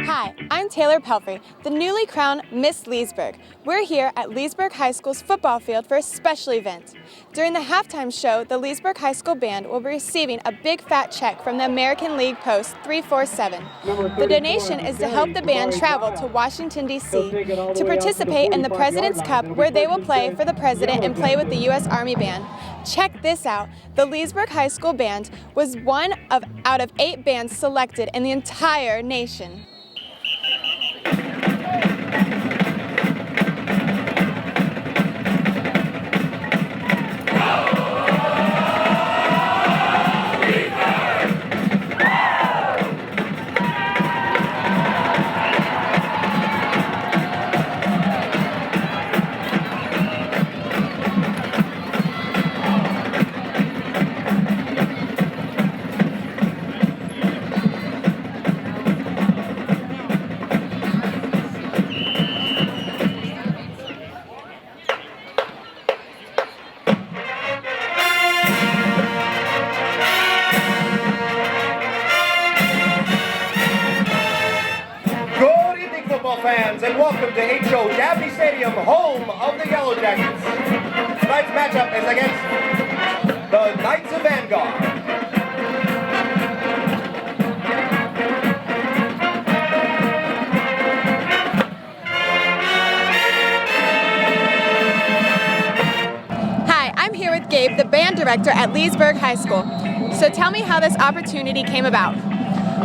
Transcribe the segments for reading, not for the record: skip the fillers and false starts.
Hi, I'm Taylor Pelfrey, the newly crowned Miss Leesburg. We're here at Leesburg High School's football field for a special event. During the halftime show, the Leesburg High School Band will be receiving a big fat check from the American League Post 347. The donation is to help the band travel to Washington, D.C. to participate in the President's Cup, where they will play for the President and play with the U.S. Army Band. Check this out. The Leesburg High School Band was one out of 8 bands selected in the entire nation. Fans, and welcome to H.O. Dabney Stadium, home of the Yellow Jackets. Tonight's matchup is against the Knights of Vanguard. Hi, I'm here with Gabe, the band director at Leesburg High School. So tell me how this opportunity came about.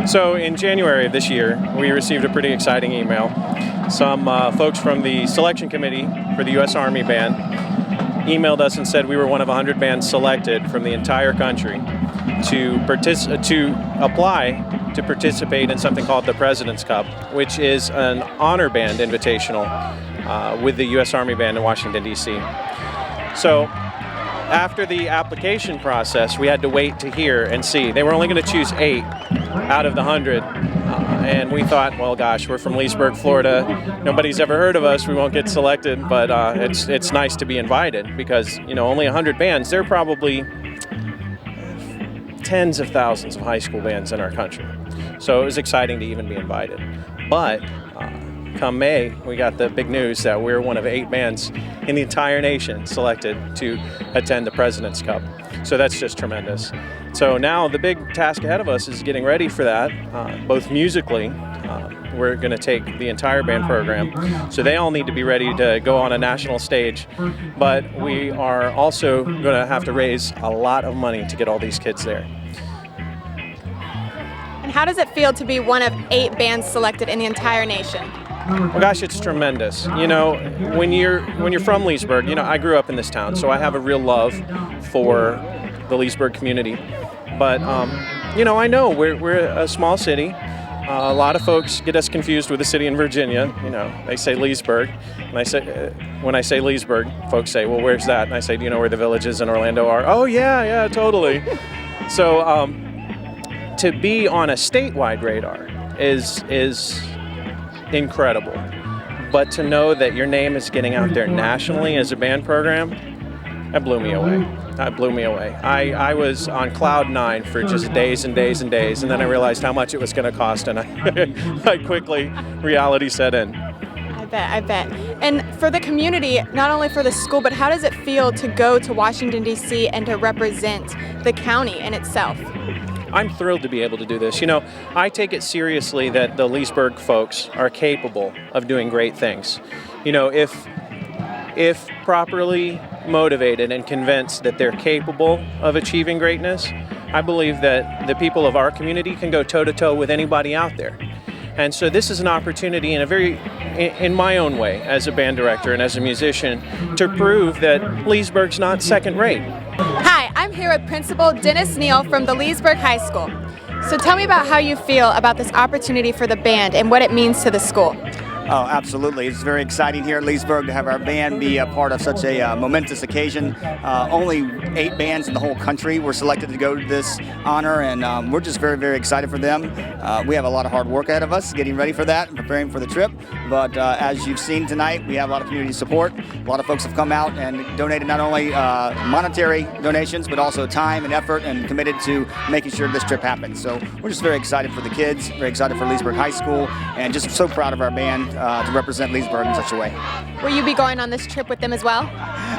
So in January of this year, we received a pretty exciting email. Some folks from the selection committee for the U.S. Army Band emailed us and said we were one of 100 bands selected from the entire country to apply to participate in something called the President's Cup, which is an honor band invitational with the U.S. Army Band in Washington, D.C. So after the application process, we had to wait to hear and see. They were only going to choose 8 out of the 100, and we thought, well, gosh, we're from Leesburg, Florida. Nobody's ever heard of us. We won't get selected, but it's nice to be invited because, you know, only 100 bands. There are probably tens of thousands of high school bands in our country. So it was exciting to even be invited. But come May, we got the big news that we're one of 8 bands in the entire nation selected to attend the President's Cup. So that's just tremendous. So now the big task ahead of us is getting ready for that, both musically. We're going to take the entire band program, so they all need to be ready to go on a national stage. But we are also going to have to raise a lot of money to get all these kids there. And how does it feel to be one of 8 bands selected in the entire nation? Well, gosh, it's tremendous. You know, when you're from Leesburg, you know, I grew up in this town, so I have a real love for the Leesburg community. But you know, I know we're a small city. A lot of folks get us confused with a city in Virginia. You know, they say Leesburg, and when I say Leesburg, folks say, "Well, where's that?" And I say, "Do you know where the villages in Orlando are?" "Oh, yeah, totally." So to be on a statewide radar is incredible, but to know that your name is getting out there nationally as a band program, that blew me away. I was on cloud 9 for just days and days and days, and then I realized how much it was going to cost, and I quickly, reality set in. I bet. And for the community, not only for the school, but how does it feel to go to Washington, D.C. and to represent the county in itself? I'm thrilled to be able to do this. You know, I take it seriously that the Leesburg folks are capable of doing great things. You know, if properly motivated and convinced that they're capable of achieving greatness, I believe that the people of our community can go toe-to-toe with anybody out there. And so this is an opportunity in my own way, as a band director and as a musician, to prove that Leesburg's not second rate. Hi, I'm here with Principal Dennis Neal from the Leesburg High School. So tell me about how you feel about this opportunity for the band and what it means to the school. Oh, absolutely. It's very exciting here at Leesburg to have our band be a part of such a momentous occasion. Only 8 bands in the whole country were selected to go to this honor, and we're just very, very excited for them. We have a lot of hard work ahead of us getting ready for that and preparing for the trip. But as you've seen tonight, we have a lot of community support. A lot of folks have come out and donated not only monetary donations, but also time and effort, and committed to making sure this trip happens. So we're just very excited for the kids, very excited for Leesburg High School, and just so proud of our band to represent Leesburg in such a way. Will you be going on this trip with them as well?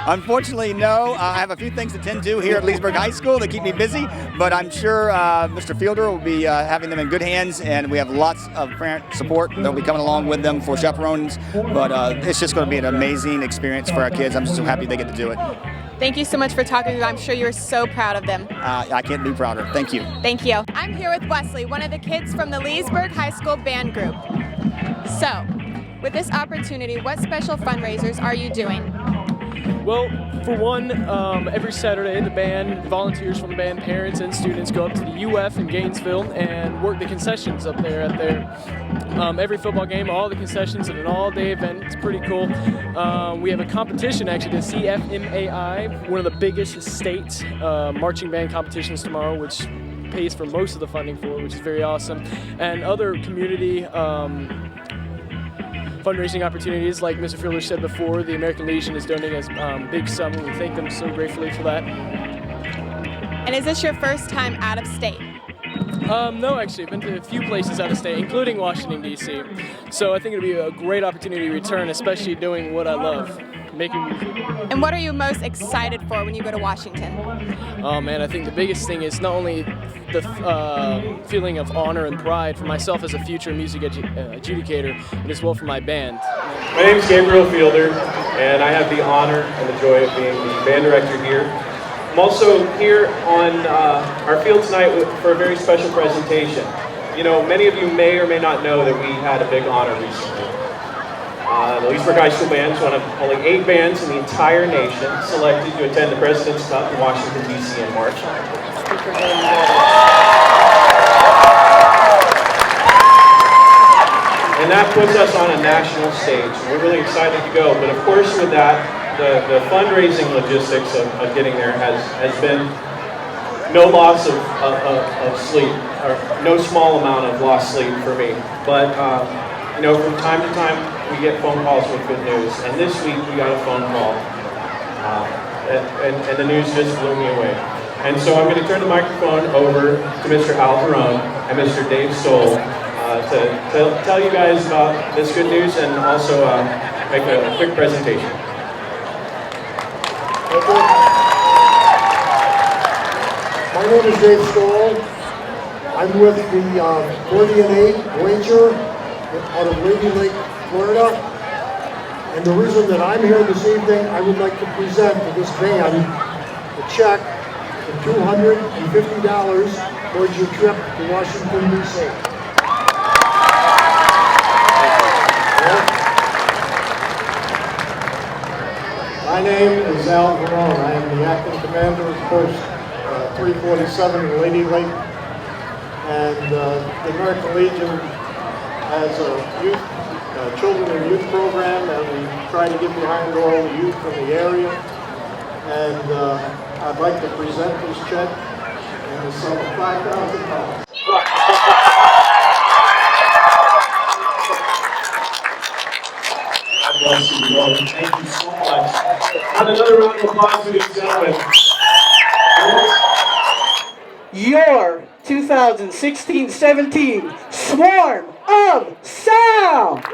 Unfortunately, no. I have a few things to tend to here at Leesburg High School that keep me busy, but I'm sure Mr. Fielder will be having them in good hands, and we have lots of parent support. They'll be coming along with them for chaperones, but it's just going to be an amazing experience for our kids. I'm just so happy they get to do it. Thank you so much for talking to me. I'm sure you're so proud of them. I can't be prouder. Thank you. Thank you. I'm here with Wesley, one of the kids from the Leesburg High School Band Group. So, with this opportunity, what special fundraisers are you doing? Well, for one, every Saturday the band, volunteers from the band, parents and students go up to the UF in Gainesville and work the concessions up there at their every football game, all the concessions in an all-day event. It's pretty cool. We have a competition, actually, the CFMAI, one of the biggest state marching band competitions tomorrow, which pays for most of the funding for it, which is very awesome. And other community fundraising opportunities, like Mr. Fielder said before, the American Legion is donating a big sum, and we thank them so gratefully for that. And is this your first time out of state? No, actually, I've been to a few places out of state, including Washington, D.C. So I think it'll be a great opportunity to return, especially doing what I love, making music. And what are you most excited for when you go to Washington? Oh man, I think the biggest thing is not only the feeling of honor and pride for myself as a future music adjudicator, but as well for my band. My name is Gabriel Fielder, and I have the honor and the joy of being the band director here. I'm also here on our field tonight for a very special presentation. You know, many of you may or may not know that we had a big honor recently. The Leesburg High School Band is one of only 8 bands in the entire nation selected to attend the President's Cup in Washington, D.C. in March. And that puts us on a national stage. We're really excited to go, but of course with that, the fundraising logistics of getting there has been no loss of sleep, or no small amount of lost sleep for me. But you know, from time to time, we get phone calls with good news. And this week, we got a phone call, and the news just blew me away. And so I'm going to turn the microphone over to Mr. Al Perone and Mr. Dave Stoll to tell you guys about this good news and also make a quick presentation. My name is Dave Stoll. I'm with the Gordian 8 Ranger out of Lady Lake, Florida. And the reason that I'm here this evening, I would like to present to this band a check for $250 towards your trip to Washington, D.C. My name is Al Perone. I am the acting commander of Post 347 in Lady Lake. And the American Legion has a children and youth program that we try to get behind all the youth in the area. And I'd like to present this check in the sum of $5,000. God bless you, Lord. Thank you so much. And another round of applause for these gentlemen. Your 2016-17 Swarm of Sound!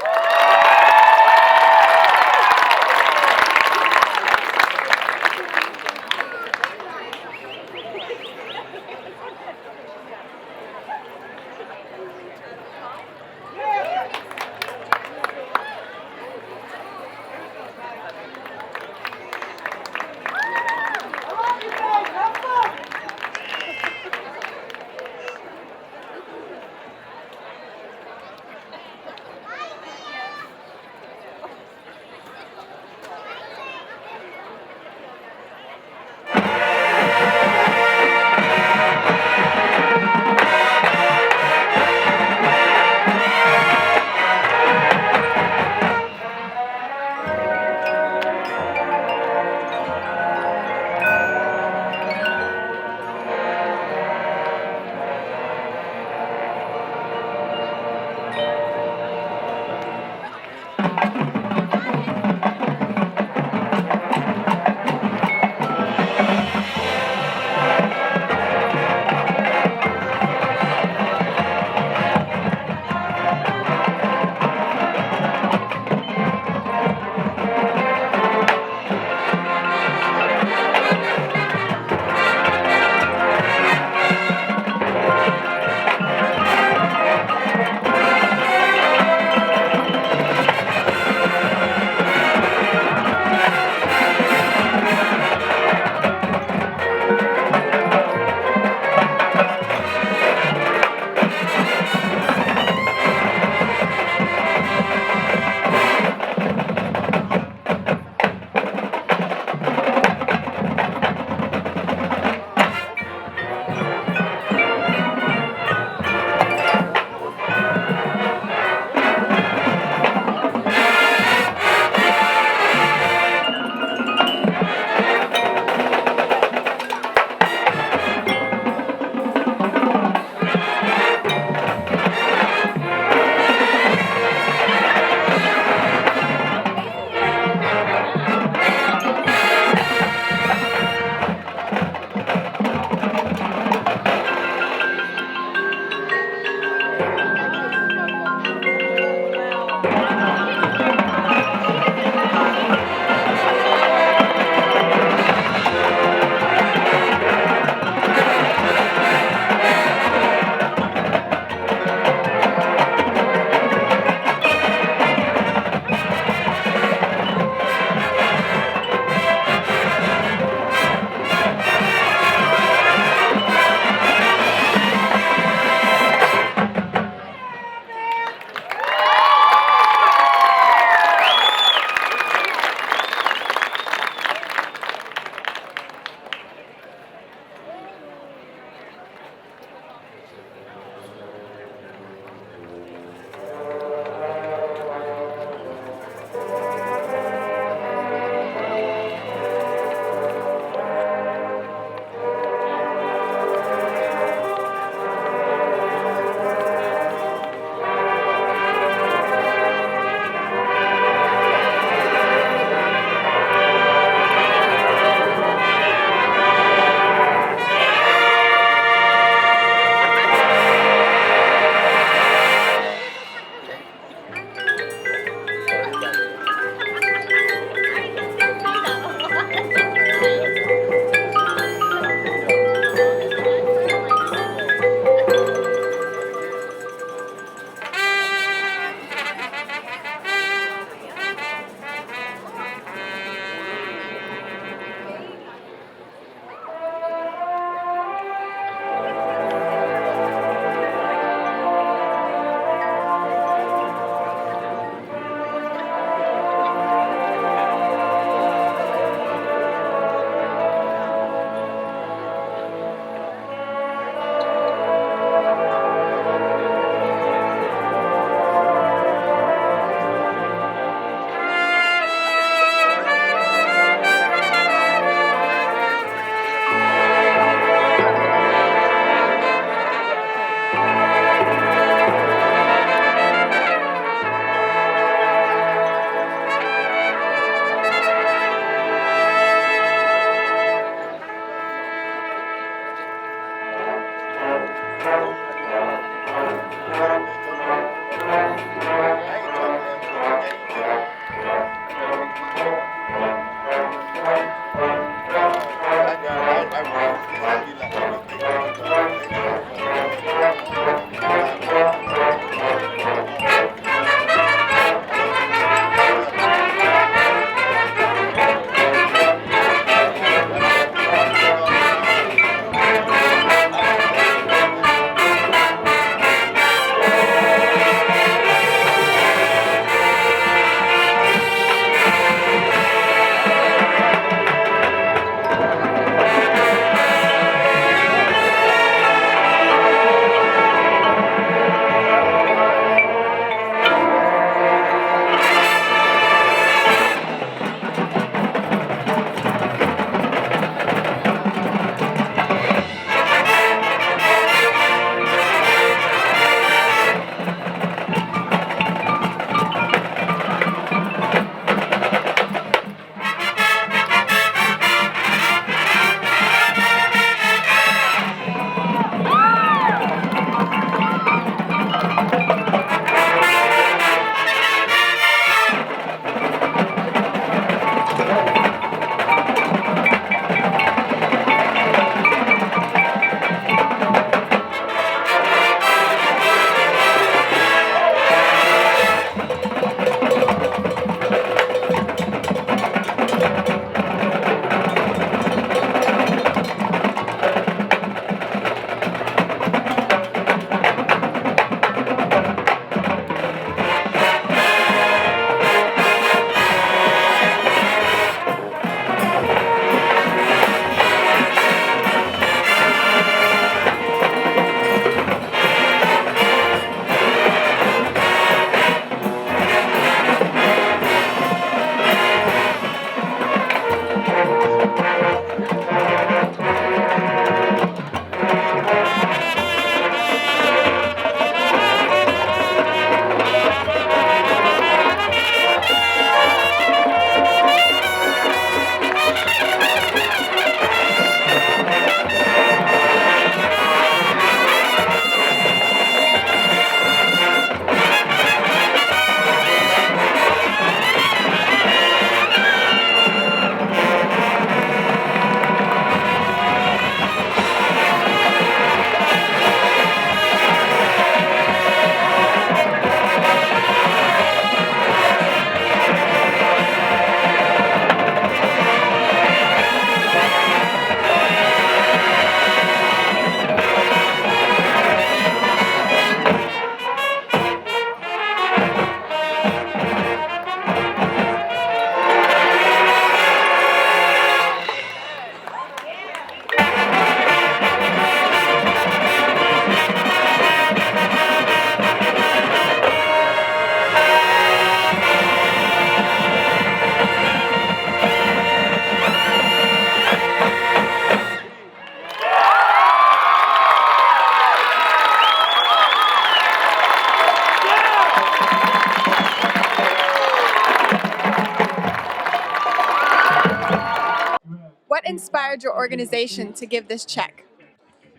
inspired your organization to give this check?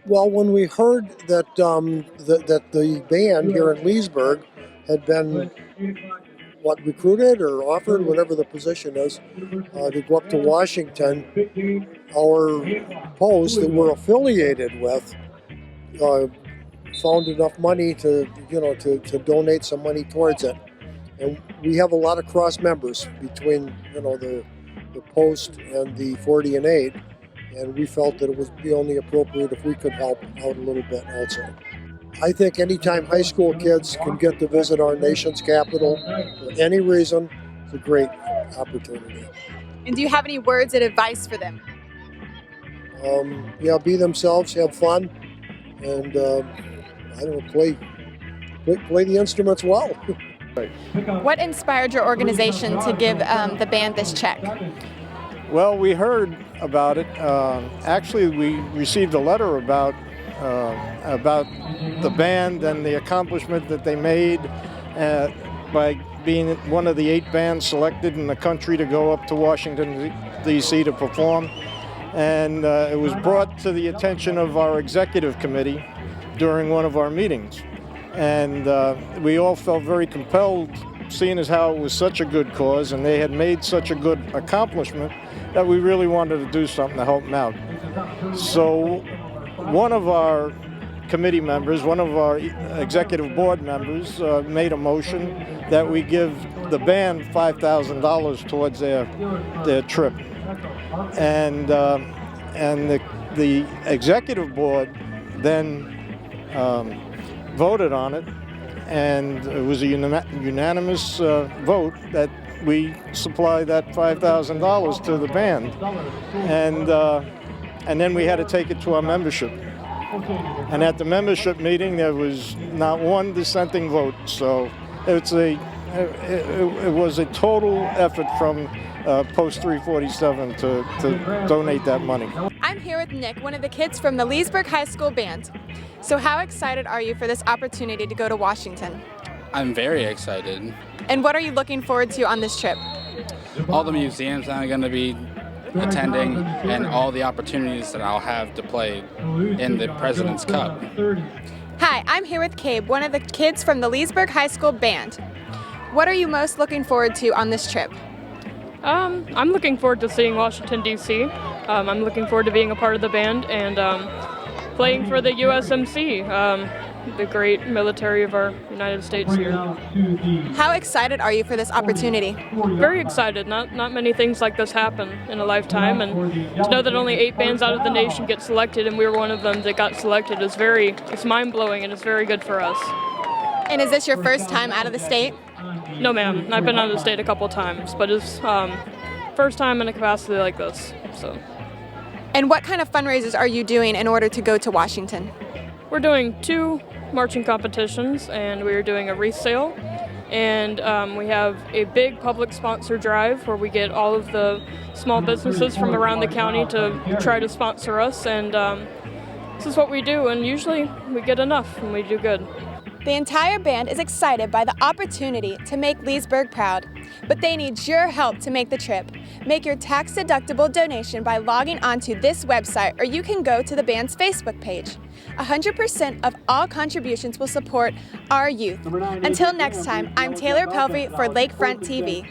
Well, when we heard that that the band here in Leesburg had been recruited or offered, whatever the position is, to go up to Washington, our post that we're affiliated with found enough money to to donate some money towards it, and we have a lot of cross members between the post and the 40 and 8. And we felt that it would be only appropriate if we could help out a little bit also. I think anytime high school kids can get to visit our nation's capital for any reason, it's a great opportunity. And do you have any words of advice for them? Yeah, be themselves, have fun, and I don't know, play the instruments well. What inspired your organization to give the band this check? Well, we heard about it. Actually, we received a letter about the band and the accomplishment that they made by being one of the 8 bands selected in the country to go up to Washington, D.C. to perform. And it was brought to the attention of our executive committee during one of our meetings. And we all felt very compelled, seeing as how it was such a good cause and they had made such a good accomplishment, that we really wanted to do something to help them out. So one of our committee members, one of our executive board members made a motion that we give the band $5,000 towards their trip. And the executive board then voted on it, and it was a unanimous vote that we supply that $5,000 to the band, and then we had to take it to our membership. And at the membership meeting, there was not one dissenting vote. So it was a total effort from Post 347 to donate that money. I'm here with Nick, one of the kids from the Leesburg High School Band. So how excited are you for this opportunity to go to Washington? I'm very excited. And what are you looking forward to on this trip? All the museums I'm going to be attending and all the opportunities that I'll have to play in the President's Cup. Hi, I'm here with Cabe, one of the kids from the Leesburg High School Band. What are you most looking forward to on this trip? I'm looking forward to seeing Washington, D.C. I'm looking forward to being a part of the band and playing for the USMC, the great military of our United States here. How excited are you for this opportunity? Very excited. Not many things like this happen in a lifetime, and to know that only 8 bands out of the nation get selected and we were one of them that got selected is it's mind-blowing, and it's very good for us. And is this your first time out of the state? No, ma'am. I've been out of the state a couple times, but it's first time in a capacity like this. So. And what kind of fundraisers are you doing in order to go to Washington? We're doing 2 marching competitions, and we're doing a wreath sale, and we have a big public sponsor drive where we get all of the small businesses from around the county to try to sponsor us, and this is what we do, and usually we get enough and we do good. The entire band is excited by the opportunity to make Leesburg proud, but they need your help to make the trip. Make your tax-deductible donation by logging onto this website, or you can go to the band's Facebook page. 100% of all contributions will support our youth. Until next time, I'm Taylor Pelfrey for Lakefront TV.